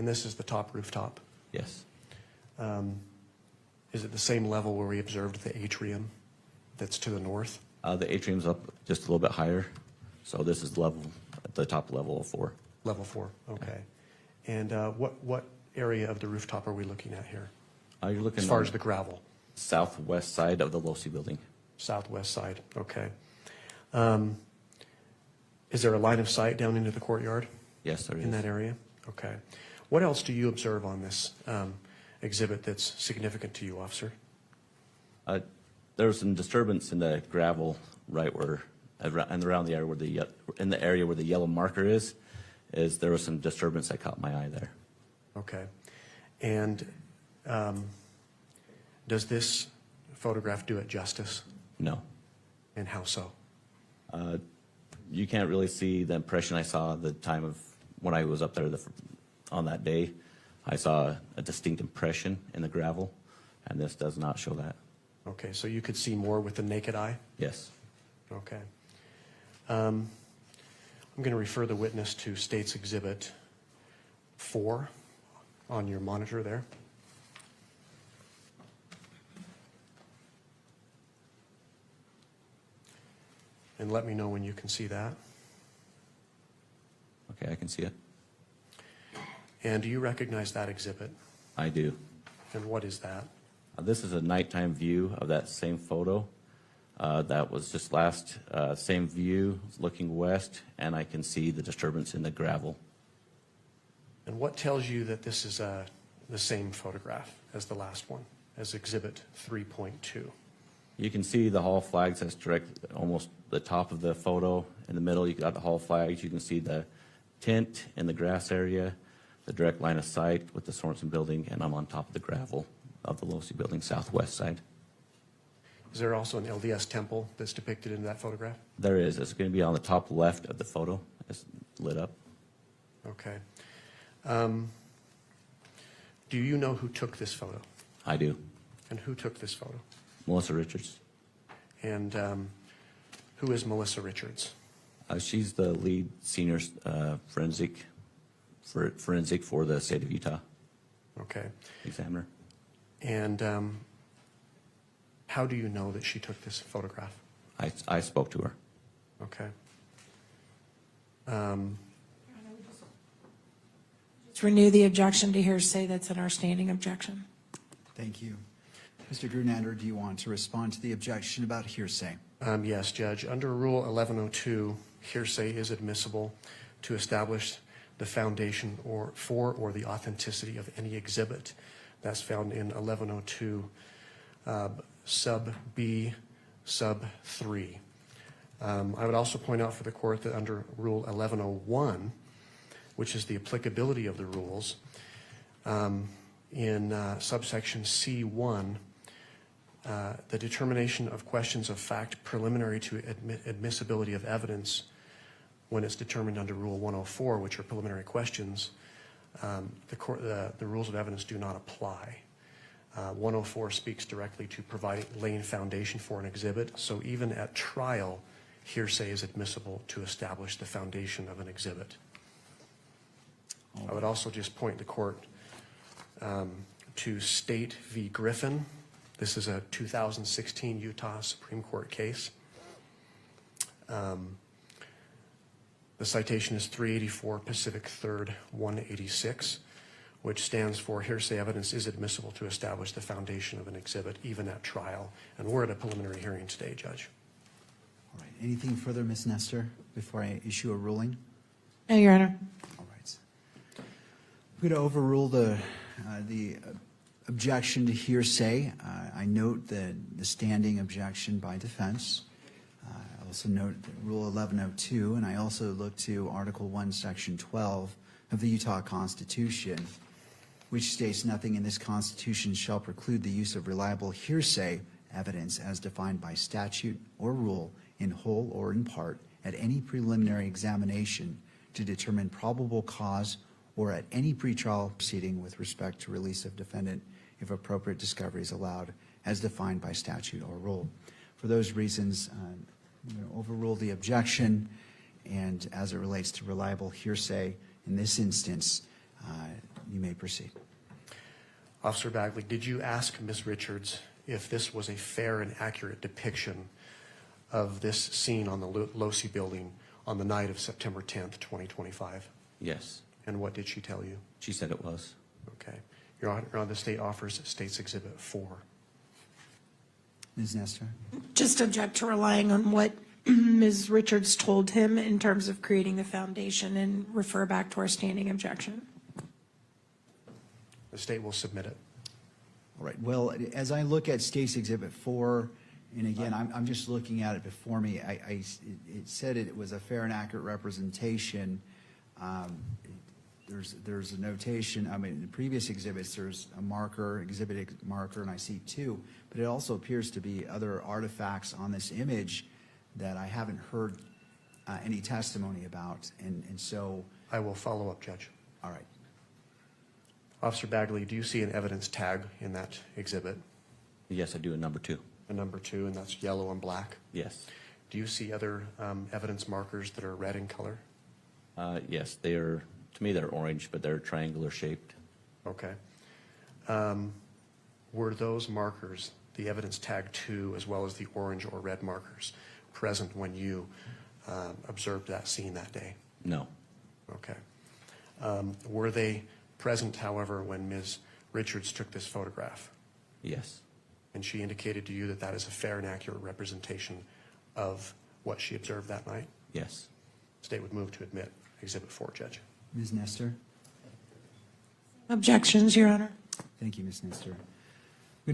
And this is the top rooftop. Yes. Is it the same level where we observed the atrium that's to the north? The atrium's up just a little bit higher, so this is level at the top level of 4. Level 4, okay. And what area of the rooftop are we looking at here? You're looking As far on as the gravel? southwest side of the Losee building. Southwest side, okay. Is there a line of sight down into the courtyard? Yes, there is. In that area? Okay. What else do you observe on this exhibit that's significant to you, officer? There was some disturbance in the gravel right where, and around the area where in the area where the yellow marker is there was some disturbance that caught my eye there. Okay. And does this photograph do it justice? No. And how so? You can't really see the impression I saw the time of when I was up there on that day. I saw a distinct impression in the gravel, and this does not show that. Okay, so you could see more with the naked eye? Yes. Okay. I'm going to refer the witness to State's Exhibit 4 on your monitor there. And let me know when you can see that. Okay, I can see it. And do you recognize that exhibit? I do. And what is that? This is a nighttime view of that same photo. That was just last, same view, looking west, and I can see the disturbance in the gravel. And what tells you that this is the same photograph as the last one, as Exhibit 3.2? You can see the hall flags. That's direct, almost the top of the photo. In the middle, you got the hall flags. You can see the tint in the grass area, the direct line of sight with the Sorensen building, and I'm on top of the gravel of the Losee building, southwest side. Is there also an LDS temple that's depicted in that photograph? There is. It's going to be on the top left of the photo. It's lit up. Okay. Do you know who took this photo? I do. And who took this photo? Melissa Richards. And who is Melissa Richards? She's the lead senior forensic for the state of Utah. Okay. Examiner. And how do you know that she took this photograph? I spoke to her. Okay. Just renew the objection to hearsay that's in our standing objection. Thank you. Mr. Grunander, do you want to respond to the objection about hearsay? Yes, Judge. Under Rule 1102, hearsay is admissible to establish the foundation for or the authenticity of any exhibit. That's found in 1102 sub B sub 3. I would also point out for the court that under Rule 1101, which is the applicability of the rules, in subsection C1, the determination of questions of fact preliminary to admissibility of evidence, when it's determined under Rule 104, which are preliminary questions, the rules of evidence do not apply. 104 speaks directly to laying foundation for an exhibit, so even at trial, hearsay is admissible to establish the foundation of an exhibit. I would also just point the court to State v. Griffin. This is a 2016 Utah Supreme Court case. The citation is 384 Pacific 3rd 186, which stands for hearsay evidence is admissible to establish the foundation of an exhibit, even at trial. And we're at a preliminary hearing today, Judge. All right. Anything further, Ms. Nestor, before I issue a ruling? No, Your Honor. All right. I'm going to overrule the objection to hearsay. I note the standing objection by defense. I also note Rule 1102, and I also look to Article 1, Section 12 of the Utah Constitution, which states nothing in this Constitution shall preclude the use of reliable hearsay evidence as defined by statute or rule in whole or in part at any preliminary examination to determine probable cause or at any pretrial proceeding with respect to release of defendant if appropriate discovery is allowed as defined by statute or rule. For those reasons, I'm going to overrule the objection, and as it relates to reliable hearsay, in this instance, you may proceed. Officer Bagley, did you ask Ms. Richards if this was a fair and accurate depiction of this scene on the Losee building on the night of September 10th, 2025? Yes, And what did she tell you? she said it was. Okay. Your Honor, the state offers State's Exhibit 4. Ms. Nestor? Just object to relying on what Ms. Richards told him in terms of creating the foundation and refer back to our standing objection. The state will submit it. All right, well, as I look at State's Exhibit 4, and again, I'm just looking at it before me, it said it was a fair and accurate representation. There's a notation, I mean, in the previous exhibits, there's a marker, exhibit marker, and I see 2, but it also appears to be other artifacts on this image that I haven't heard any testimony about, and so, I will follow up, Judge. all right. Officer Bagley, do you see an evidence tag in that exhibit? Yes, I do, in number 2. A number 2, and that's yellow and black. Yes. Do you see other evidence markers that are red in color? Yes, they are, to me, they're orange, but they're triangular shaped. Okay. Were those markers, the evidence tag 2, as well as the orange or red markers, present when you observed that scene that day? No. Okay. Were they present, however, when Ms. Richards took this photograph? Yes. And she indicated to you that that is a fair and accurate representation of what she observed that night? Yes. State would move to admit Exhibit 4, Judge. Ms. Nestor? Objections, Your Honor. Thank you, Ms. Nestor. I'm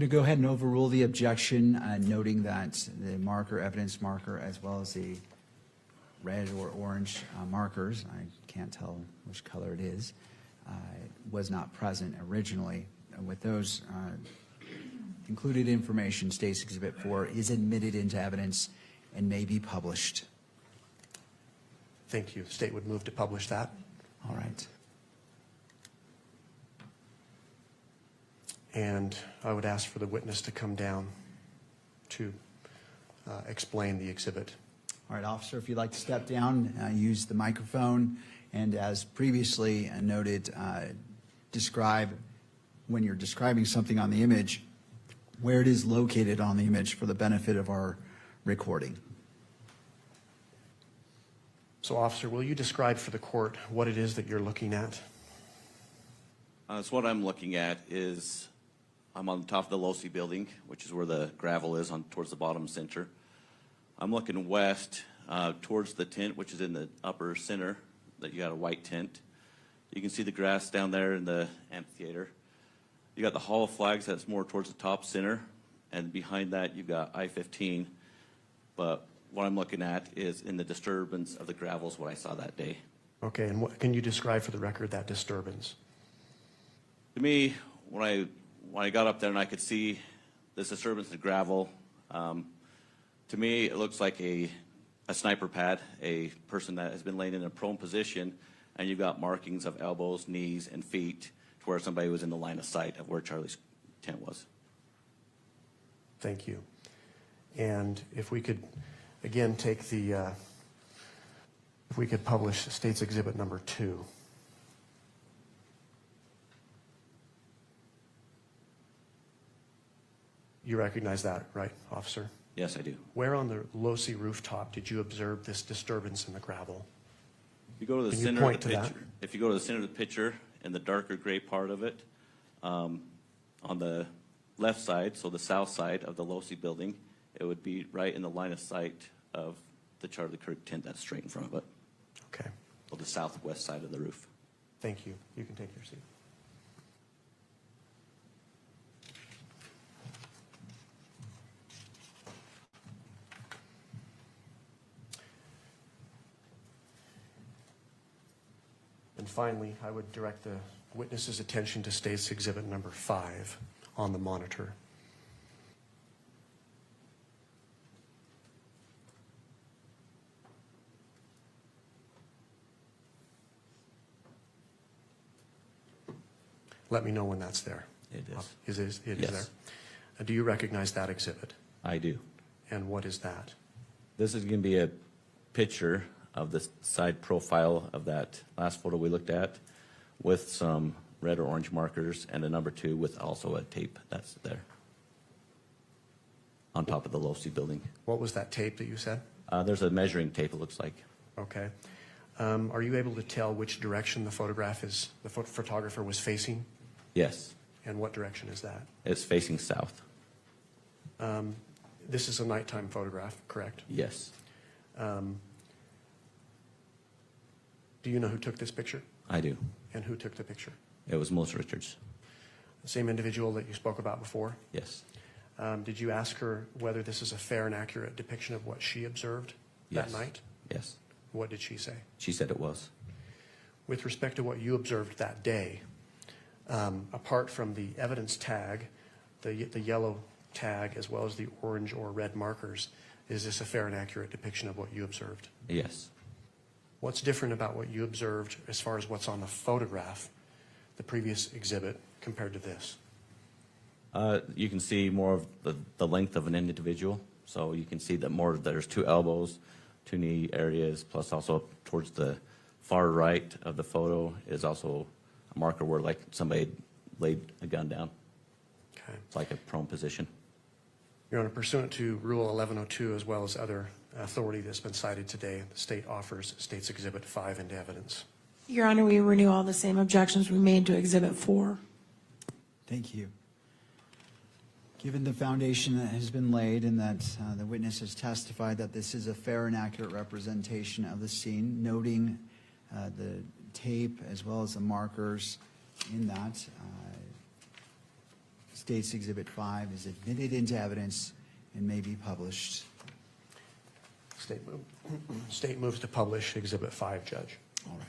going to go ahead and overrule the objection, noting that the marker, evidence marker, as well as the red or orange markers, I can't tell which color it is, was not present originally. With those included information, State's Exhibit 4 is admitted into evidence and may be published. Thank you. The state would move to publish that. All right. And I would ask for the witness to come down to explain the exhibit. All right, officer, if you'd like to step down, use the microphone, and as previously noted, describe, when you're describing something on the image, where it is located on the image for the benefit of our recording. So, officer, will you describe for the court what it is that you're looking at? So what I'm looking at is, I'm on the top of the Losee building, which is where the gravel is on towards the bottom center. I'm looking west towards the tent, which is in the upper center, that you got a white tent. You can see the grass down there in the amphitheater. You got the hall of flags that's more towards the top center, and behind that you've got I-15. But what I'm looking at is in the disturbance of the gravel is what I saw that day. Okay, and what can you describe for the record that disturbance? To me, when I got up there and I could see this disturbance of gravel, to me it looks like a sniper pad, a person that has been laying in a prone position, and you've got markings of elbows, knees, and feet to where somebody was in the line of sight of where Charlie's tent was. Thank you. And if we could, again, take the, if we could publish State's Exhibit number 2. You recognize that, right, officer? Yes, I do. Where on the Losee rooftop did you observe this disturbance in the gravel? If you go to the Can you center point of the to that? picture, if you go to the center of the picture in the darker gray part of it, on the left side, so the south side of the Losee building, it would be right in the line of sight of the Charlie Kirk tent that's straight in front of it, Okay, or the southwest side of the roof. thank you. You can take your seat. And finally, I would direct the witness's attention to State's Exhibit number 5 on the monitor. Let me know when that's there. It is. It is Yes. there. Do you recognize that exhibit? I do. And what is that? This is going to be a picture of the side profile of that last photo we looked at with some red or orange markers, and a number 2 with also a tape that's there on top of the Losee building. What was that tape that you said? There's a measuring tape, it looks like. Okay. Are you able to tell which direction the photographer was facing? Yes, And what direction is that? it's facing south. This is a nighttime photograph, correct? Yes, Do you know who took this picture? I do. And who took the picture? It was Melissa Richards. The same individual that you spoke about before? Yes. Did you ask her whether this is a fair and accurate depiction of what she observed that Yes. night? Yes. What did she say? She said it was. With respect to what you observed that day, apart from the evidence tag, the yellow tag, as well as the orange or red markers, is this a fair and accurate depiction of what you observed? Yes. What's different about what you observed as far as what's on the photograph, the previous exhibit, compared to this? You can see more of the length of an individual. So you can see that there's 2 elbows, 2 knee areas, plus also towards the far right of the photo is also a marker where like somebody laid a gun down. Okay. It's like a prone position. Your Honor, pursuant to Rule 1102, as well as other authority that's been cited today, the state offers State's Exhibit 5 into evidence. Your Honor, we renew all the same objections we made to Exhibit 4. Thank you. Given the foundation that has been laid and that the witness has testified that this is a fair and accurate representation of the scene, noting the tape as well as the markers in that, State's Exhibit 5 is admitted into evidence and may be published. State moves to publish Exhibit 5, Judge. All right.